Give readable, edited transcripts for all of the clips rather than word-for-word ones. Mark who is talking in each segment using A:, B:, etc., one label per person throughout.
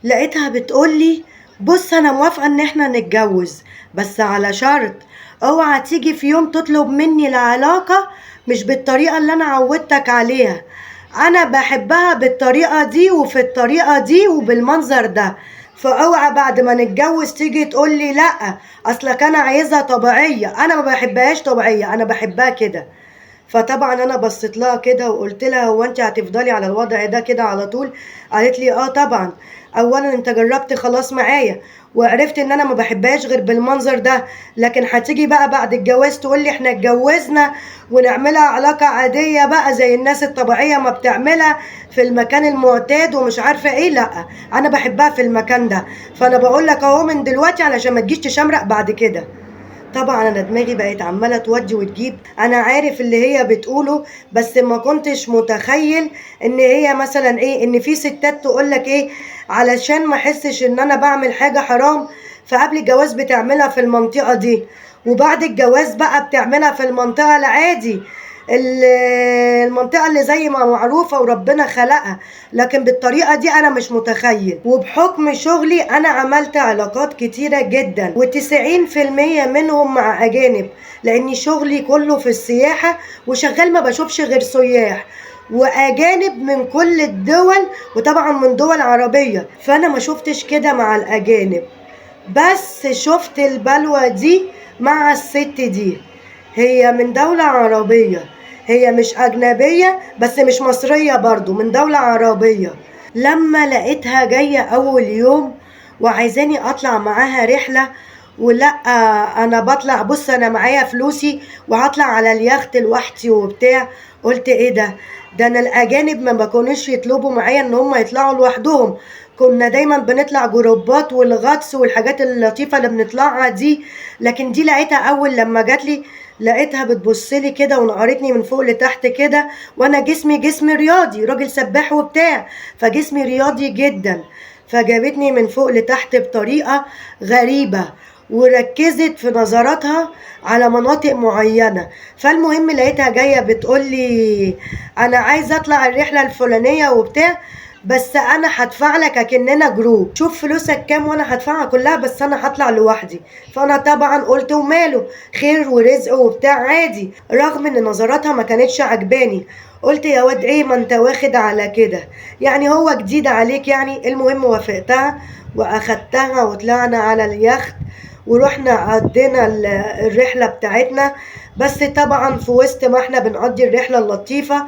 A: لقيتها بتقولي: بص انا موافقة ان احنا نتجوز، بس على شرط اوعى تيجي في يوم تطلب مني العلاقة مش بالطريقة اللي انا عودتك عليها. انا بحبها بالطريقة دي وفي الطريقة دي وبالمنظر ده، فاوعى بعد ما نتجوز تيجي تقولي لا اصلك انا عايزها طبيعية. انا ما بحبهاش طبيعية، انا بحبها كده. فطبعا انا بصيت لها كده وقلت لها: هو انت هتفضلي على الوضع ده كده على طول؟ قالت لي: اه طبعا. اولا انت جربت خلاص معايا وعرفت ان انا ما بحبهاش غير بالمنظر ده، لكن هتيجي بقى بعد الجواز تقول لي احنا اتجوزنا ونعملها علاقة عادية بقى زي الناس الطبيعية ما بتعملها في المكان المعتاد ومش عارفة ايه؟ لا، انا بحبها في المكان ده. فانا بقول لك اهو من دلوقتي علشان ما تجيش تشمرق بعد كده. طبعا انا دماغي بقت عماله تودي وتجيب. انا عارف اللي هي بتقوله، بس ما كنتش متخيل ان هي مثلا ايه، ان في ستات تقولك ايه: علشان ما احسش ان انا بعمل حاجه حرام فقبل الجواز بتعملها في المنطقه دي، وبعد الجواز بقى بتعملها في المنطقه العادي، ال- المنطقة اللي زي ما معروفة وربنا خلقها. لكن بالطريقة دي أنا مش متخيل. وبحكم شغلي أنا عملت علاقات كتيرة جدا، و90% منهم مع أجانب، لأن شغلي كله في السياحة وشغال ما بشوفش غير سياح وأجانب من كل الدول، وطبعا من دول عربية. فأنا ما شفتش كده مع الأجانب، بس شفت البلوى دي مع الست دي. هي من دولة عربية، هي مش أجنبية بس مش مصرية برضو، من دولة عربية. لما لقيتها جاية أول يوم وعايزاني أطلع معاها رحلة، ولا أنا بطلع، بص أنا معايا فلوسي وهطلع على اليخت لوحدي وبتاع. قلت إيه ده؟ ده أنا الأجانب ما بكونوش يطلبوا معايا إن هم يطلعوا لوحدهم، كنا دايما بنطلع جروبات والغطس والحاجات اللطيفة اللي بنطلعها دي. لكن دي لقيتها أول لما جاتلي، لقيتها بتبصلي كده ونقرتني من فوق لتحت كده، وانا جسمي رياضي، راجل سباح وبتاع، فجسمي رياضي جدا. فجابتني من فوق لتحت بطريقة غريبة، وركزت في نظراتها على مناطق معينة. فالمهم لقيتها جاية بتقولي: انا عايزة اطلع الرحلة الفلانية وبتاع، بس انا هدفع لك اكننا جروب، شوف فلوسك كام وانا هدفعها كلها، بس انا هطلع لوحدي. فانا طبعا قلت وماله، خير ورزق وبتاع عادي، رغم ان نظراتها ما كانتش عجباني. قلت يا واد ايه ما انت واخد على كده، يعني هو جديد عليك يعني؟ المهم وافقتها واخدتها وطلعنا على اليخت ورحنا قضينا الرحلة بتاعتنا. بس طبعا في وسط ما احنا بنقضي الرحلة اللطيفة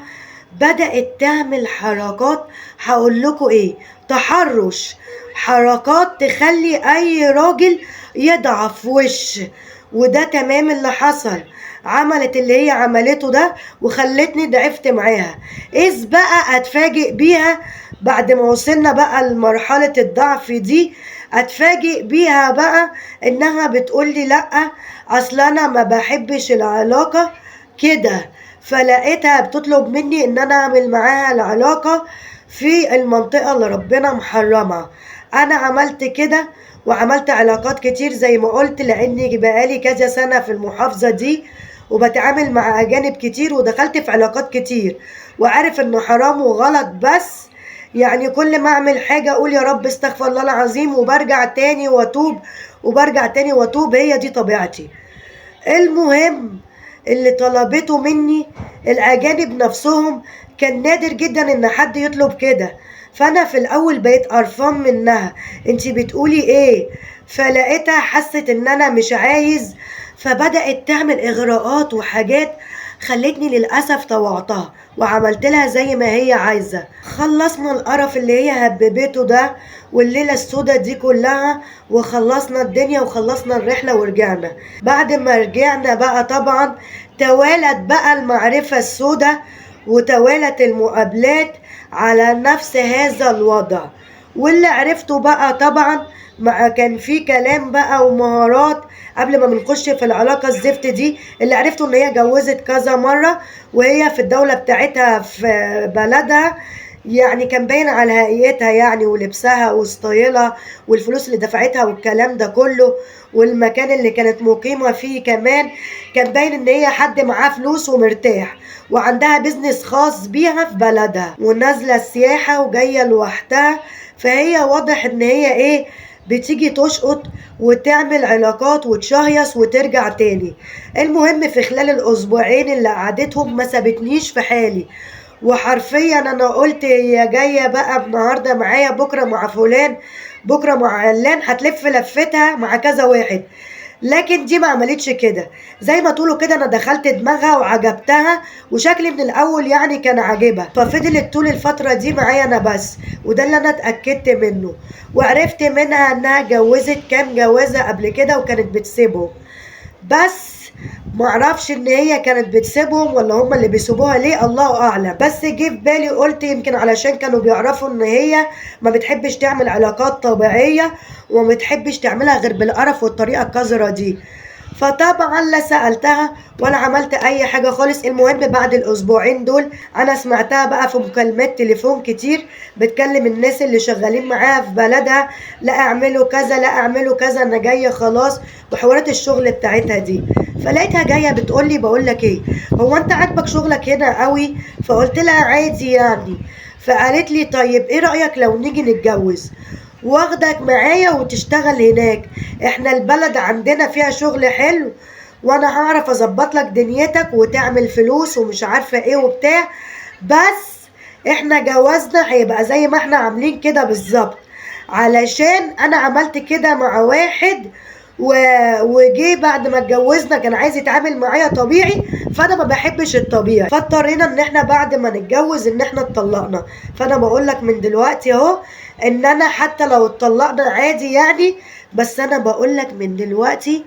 A: بدأت تعمل حركات، هقول لكم ايه، تحرش، حركات تخلي اي راجل يضعف وش. وده تمام اللي حصل، عملت اللي هي عملته ده وخلتني ضعفت معاها. اذ بقى اتفاجئ بيها بعد ما وصلنا بقى لمرحلة الضعف دي، اتفاجئ بيها بقى انها بتقولي: لا اصل انا ما بحبش العلاقة كده. فلقيتها بتطلب مني ان انا اعمل معاها العلاقة في المنطقة اللي ربنا محرمها. انا عملت كده وعملت علاقات كتير زي ما قلت، لاني بقالي كذا سنة في المحافظة دي وبتعامل مع اجانب كتير ودخلت في علاقات كتير وعارف انه حرام وغلط. بس يعني كل ما اعمل حاجة اقول يا رب استغفر الله العظيم وبرجع تاني واتوب، وبرجع تاني واتوب، هي دي طبيعتي. المهم اللي طلبته مني الأجانب نفسهم كان نادر جدا إن حد يطلب كده. فأنا في الأول بقيت قرفان منها، انتي بتقولي ايه؟ فلقيتها حست إن أنا مش عايز، فبدأت تعمل إغراءات وحاجات خلتني للأسف طوعتها وعملت لها زي ما هي عايزة. خلصنا القرف اللي هي هببته ده والليلة السودة دي كلها، وخلصنا الدنيا وخلصنا الرحلة ورجعنا. بعد ما رجعنا بقى طبعا توالت بقى المعرفة السودة وتوالت المقابلات على نفس هذا الوضع. واللي عرفته بقى طبعا ما كان في كلام بقى ومهارات قبل ما بنخش في العلاقة الزفت دي. اللي عرفته ان هي جوزت كذا مرة وهي في الدولة بتاعتها في بلدها يعني كان باين على هيئتها يعني ولبسها وستايلها والفلوس اللي دفعتها والكلام ده كله، والمكان اللي كانت مقيمة فيه كمان كان باين ان هي حد معاه فلوس ومرتاح وعندها بيزنس خاص بيها في بلدها ونازلة السياحة وجاية لوحدها. فهي واضح ان هي ايه، بتيجي تشقط وتعمل علاقات وتشهيص وترجع تاني. المهم في خلال الاسبوعين اللي قعدتهم ما سابتنيش في حالي، وحرفيا انا قلت هي جايه بقى النهارده معايا بكره مع فلان بكره مع علان، هتلف لفتها مع كذا واحد. لكن دي ما عملتش كده، زي ما تقولوا كده انا دخلت دماغها وعجبتها، وشكلي من الاول يعني كان عاجبها، ففضلت طول الفتره دي معايا انا بس. وده اللي انا اتاكدت منه، وعرفت منها انها جوزت كام جوازه قبل كده وكانت بتسيبهم. بس معرفش ان هي كانت بتسيبهم ولا هما اللي بيسيبوها ليه، الله اعلم. بس جه في بالي قلت يمكن علشان كانوا بيعرفوا ان هي ما بتحبش تعمل علاقات طبيعية وما بتحبش تعملها غير بالقرف والطريقة القذرة دي. فطبعا لا سألتها ولا عملت اي حاجة خالص. المهم بعد الاسبوعين دول انا سمعتها بقى في مكالمات تليفون كتير بتكلم الناس اللي شغالين معاها في بلدها، لا اعملوا كذا لا اعملوا كذا انا جاية خلاص، وحوارات الشغل بتاعتها دي. فلقيتها جايه بتقول لي بقول لك ايه، هو انت عاجبك شغلك هنا قوي؟ فقلت لها عادي يعني. فقالت لي طيب ايه رايك لو نيجي نتجوز واخدك معايا وتشتغل هناك، احنا البلد عندنا فيها شغل حلو وانا هعرف اظبط لك دنيتك وتعمل فلوس ومش عارفه ايه وبتاع. بس احنا جوازنا هيبقى زي ما احنا عاملين كده بالظبط، علشان انا عملت كده مع واحد و... وجي بعد ما اتجوزنا كان عايز يتعامل معايا طبيعي، فانا ما بحبش الطبيعي، فاضطرينا ان احنا بعد ما نتجوز ان احنا اتطلقنا. فانا بقول لك من دلوقتي اهو ان انا حتى لو اتطلقنا عادي يعني، بس انا بقول لك من دلوقتي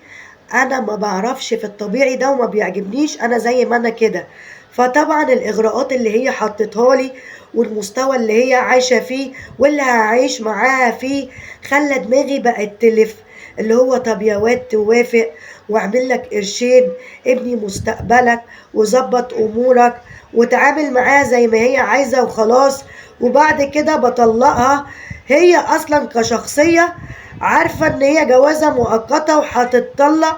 A: انا ما بعرفش في الطبيعي ده وما بيعجبنيش، انا زي ما انا كده. فطبعا الاغراءات اللي هي حطتها لي والمستوى اللي هي عايشه فيه واللي هعيش معاها فيه خلى دماغي بقت تلف، اللي هو طب يا واد توافق واعمل لك قرشين، ابني مستقبلك وظبط امورك وتعامل معاها زي ما هي عايزه وخلاص، وبعد كده بطلقها. هي اصلا كشخصيه عارفه ان هي جوازه مؤقته وهتتطلق،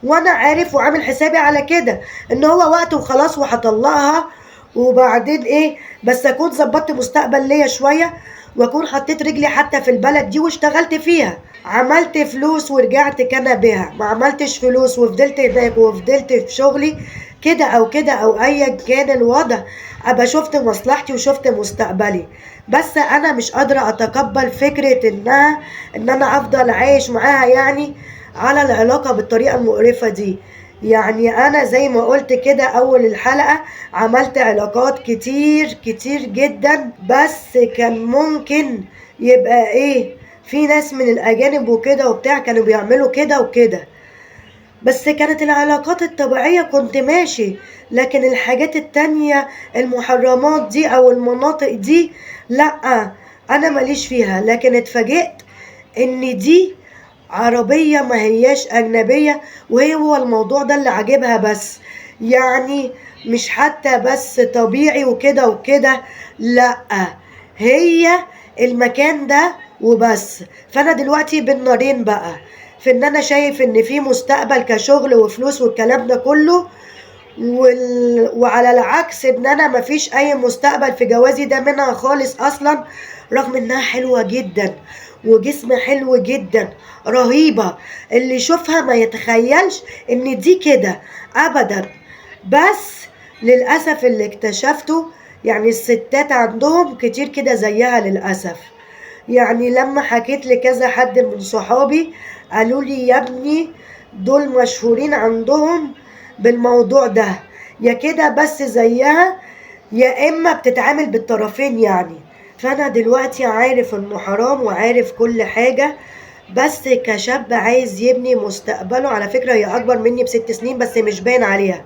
A: وانا عارف وعامل حسابي على كده ان هو وقت وخلاص وهطلقها. وبعدين ايه، بس اكون ظبطت مستقبل ليا شويه، واكون حطيت رجلي حتى في البلد دي واشتغلت فيها، عملت فلوس ورجعت كان بها، ما عملتش فلوس وفضلت هناك وفضلت في شغلي كده او كده او ايا كان الوضع، ابقى شفت مصلحتي وشفت مستقبلي. بس انا مش قادرة اتقبل فكرة ان انا افضل عايش معاها يعني على العلاقة بالطريقة المقرفة دي. يعني انا زي ما قلت كده اول الحلقة عملت علاقات كتير كتير جدا، بس كان ممكن يبقى ايه، في ناس من الاجانب وكده وبتاع كانوا بيعملوا كده وكده، بس كانت العلاقات الطبيعية كنت ماشي. لكن الحاجات التانية المحرمات دي او المناطق دي لا، انا ماليش فيها. لكن اتفاجئت ان دي عربية ما هياش اجنبية، هو الموضوع ده اللي عاجبها بس، يعني مش حتى بس طبيعي وكده وكده، لا، هي المكان ده وبس. فانا دلوقتي بين نارين بقى، في ان انا شايف ان في مستقبل كشغل وفلوس والكلام ده كله، وعلى العكس ان انا مفيش اي مستقبل في جوازي ده منها خالص اصلا، رغم انها حلوة جدا وجسم حلو جدا رهيبة، اللي يشوفها ما يتخيلش ان دي كده ابدا. بس للأسف اللي اكتشفته يعني الستات عندهم كتير كده زيها للأسف. يعني لما حكيت لكذا حد من صحابي قالوا لي يا ابني دول مشهورين عندهم بالموضوع ده، يا كده بس زيها يا اما بتتعامل بالطرفين يعني. فانا دلوقتي عارف انه حرام وعارف كل حاجة، بس كشاب عايز يبني مستقبله، على فكرة هي اكبر مني ب6 سنين بس مش باين عليها،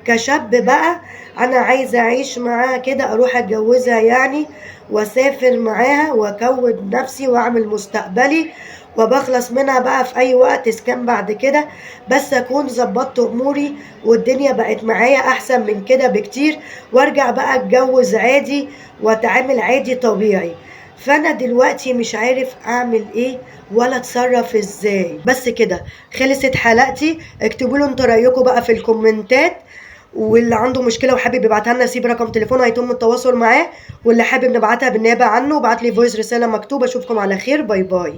A: كشاب بقى انا عايزه اعيش معاها كده، اروح اتجوزها يعني واسافر معاها واكون نفسي واعمل مستقبلي وبخلص منها بقى في اي وقت اسكان بعد كده، بس اكون ظبطت اموري والدنيا بقت معايا احسن من كده بكتير، وارجع بقى اتجوز عادي واتعامل عادي طبيعي. فانا دلوقتي مش عارف اعمل ايه ولا اتصرف ازاي. بس كده خلصت حلقتي. اكتبوا له انتوا رايكم بقى في الكومنتات، واللي عنده مشكله وحابب يبعتها لنا سيب رقم تليفونه هيتم التواصل معاه، واللي حابب نبعتها بالنيابه عنه بعت لي فويس رساله مكتوبه. اشوفكم على خير، باي باي.